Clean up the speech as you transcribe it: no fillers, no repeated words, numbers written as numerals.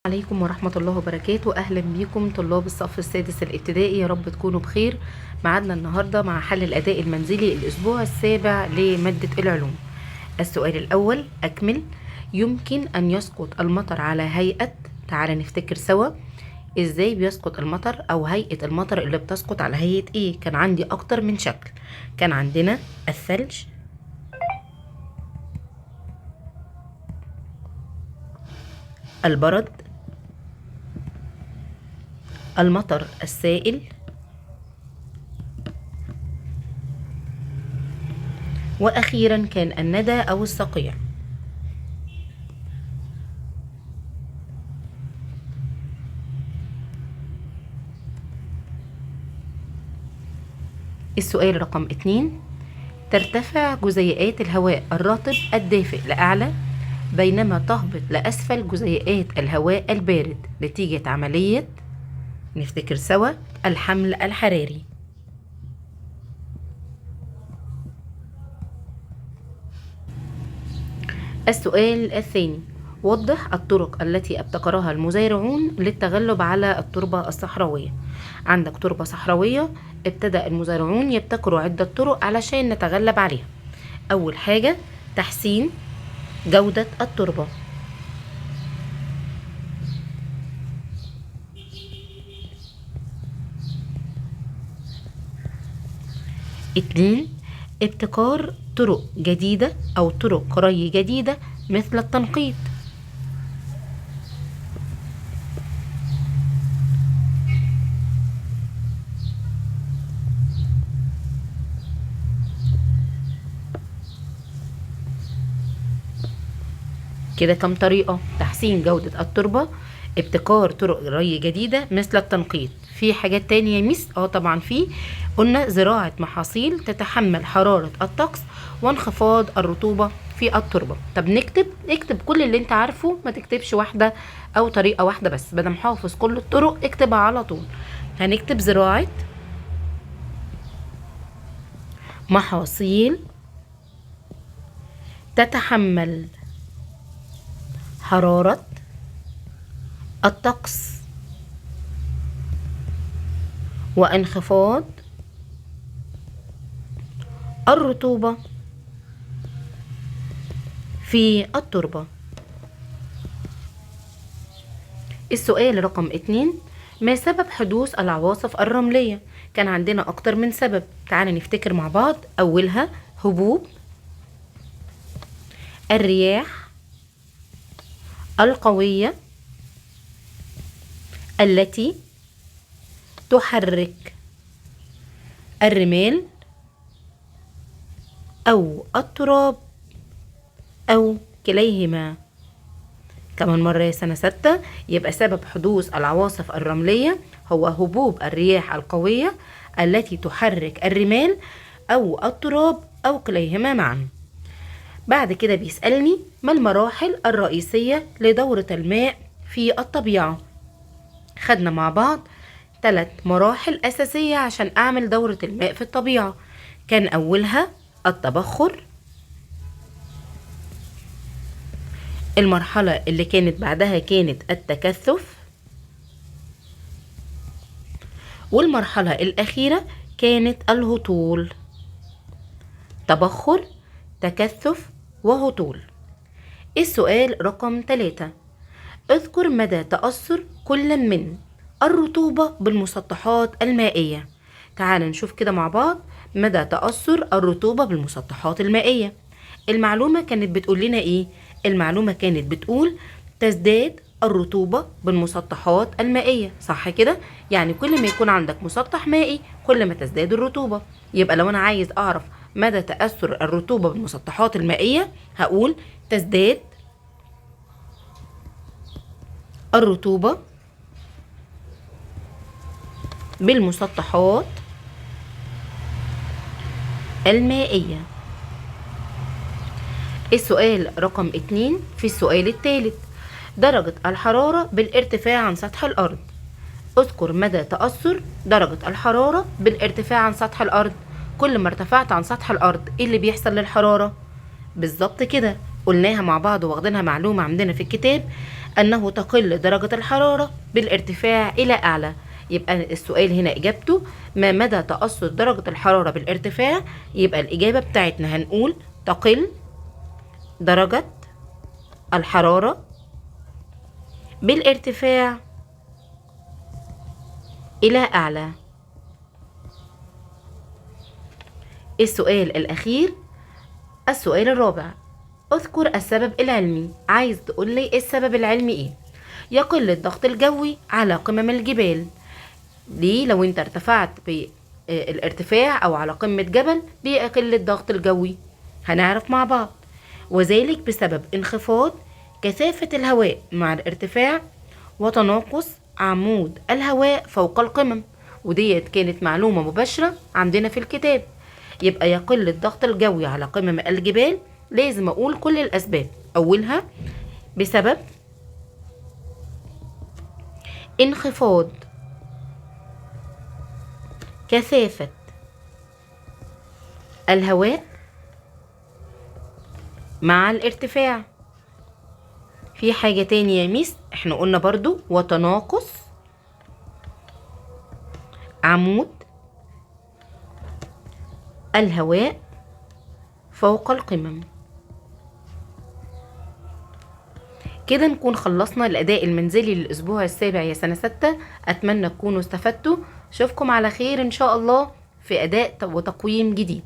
عليكم ورحمة الله وبركاته. أهلا بيكم طلاب الصف السادس الابتدائي، يا رب تكونوا بخير. معادنا النهاردة مع حل الأداء المنزلي الأسبوع السابع لمادة العلوم. السؤال الأول: أكمل. يمكن أن يسقط المطر على هيئة، تعالى نفتكر سوا إزاي بيسقط المطر أو هيئة المطر اللي بتسقط على هيئة إيه. كان عندي أكتر من شكل، كان عندنا الثلج، البرد، المطر السائل، وأخيرا كان الندى أو الصقيع. السؤال رقم 2: ترتفع جزيئات الهواء الرطب الدافئ لأعلى، بينما تهبط لأسفل جزيئات الهواء البارد نتيجة عملية، نفتكر سوا، الحمل الحراري. السؤال الثاني: وضح الطرق التي ابتكرها المزارعون للتغلب على التربة الصحراوية. عندك تربة صحراوية، ابتدأ المزارعون يبتكروا عدة طرق علشان نتغلب عليها. أول حاجة تحسين جودة التربة. 2 ابتكار طرق جديدة أو طرق ري جديدة مثل التنقيط. كم طريقة: تحسين جودة التربة، ابتكار طرق ري جديدة مثل التنقيط. في حاجات تانية يا ميس؟ طبعا في. قلنا زراعة محاصيل تتحمل حرارة الطقس وانخفاض الرطوبة في التربة. طب اكتب كل اللي انت عارفه، ما تكتبش واحدة او طريقة واحدة بس، بدل حافظ كل الطرق اكتبها على طول. هنكتب زراعة محاصيل تتحمل حرارة الطقس وانخفاض الرطوبة في التربة. السؤال رقم 2: ما سبب حدوث العواصف الرملية؟ كان عندنا أكتر من سبب، تعال نفتكر مع بعض. أولها هبوب الرياح القوية التي تحرك الرمال أو التراب أو كليهما. كمان مرة يا سنة 6. يبقى سبب حدوث العواصف الرملية هو هبوب الرياح القوية التي تحرك الرمال أو التراب أو كليهما معا. بعد كده بيسألني: ما المراحل الرئيسية لدورة الماء في الطبيعة؟ خدنا مع بعض 3 مراحل أساسية عشان أعمل دورة الماء في الطبيعة. كان أولها التبخر، المرحلة اللي كانت بعدها كانت التكثف، والمرحلة الأخيرة كانت الهطول. تبخر، تكثف، وهطول. السؤال رقم 3: اذكر مدى تأثر كل من الرطوبة بالمسطحات المائية. تعال نشوف كده مع بعض مدى تأثر الرطوبة بالمسطحات المائية. المعلومة كانت بتقول لنا ايه؟ المعلومة كانت بتقول تزداد الرطوبة بالمسطحات المائية، صح كده؟ يعني كل ما يكون عندك مسطح مائي كل ما تزداد الرطوبة. يبقى لو انا عايز اعرف مدى تأثر الرطوبة بالمسطحات المائية هقول تزداد الرطوبة بالمسطحات المائية. السؤال رقم 2 في السؤال الثالث: درجة الحرارة بالارتفاع عن سطح الأرض. اذكر مدى تأثر درجة الحرارة بالارتفاع عن سطح الأرض. كل ما ارتفعت عن سطح الأرض ايه اللي بيحصل للحرارة؟ بالظبط كده، قلناها مع بعض واخدينها معلومة عندنا في الكتاب. أنه تقل درجة الحرارة بالارتفاع إلى أعلى. يبقى السؤال هنا إجابته ما مدى تأثر درجة الحرارة بالارتفاع؟ يبقى الإجابة بتاعتنا هنقول تقل درجة الحرارة بالارتفاع إلى أعلى. السؤال الأخير، السؤال الرابع، اذكر السبب العلمي. عايز تقول لي السبب العلمي ايه؟ يقل الضغط الجوي على قمم الجبال. ليه؟ لو انت ارتفعت بالارتفاع او على قمة جبل بيقل الضغط الجوي، هنعرف مع بعض. وذلك بسبب انخفاض كثافة الهواء مع الارتفاع وتناقص عمود الهواء فوق القمم، وديت كانت معلومة مباشرة عندنا في الكتاب. يبقى يقل الضغط الجوي على قمم الجبال، لازم اقول كل الاسباب. اولها بسبب انخفاض كثافة الهواء مع الارتفاع. في حاجة تانية يا ميس، احنا قلنا برضو وتناقص عمود الهواء فوق القمم. كده نكون خلصنا الأداء المنزلي للأسبوع السابع يا سنة 6. أتمنى تكونوا استفدتوا. أشوفكم على خير إن شاء الله في أداء وتقويم جديد.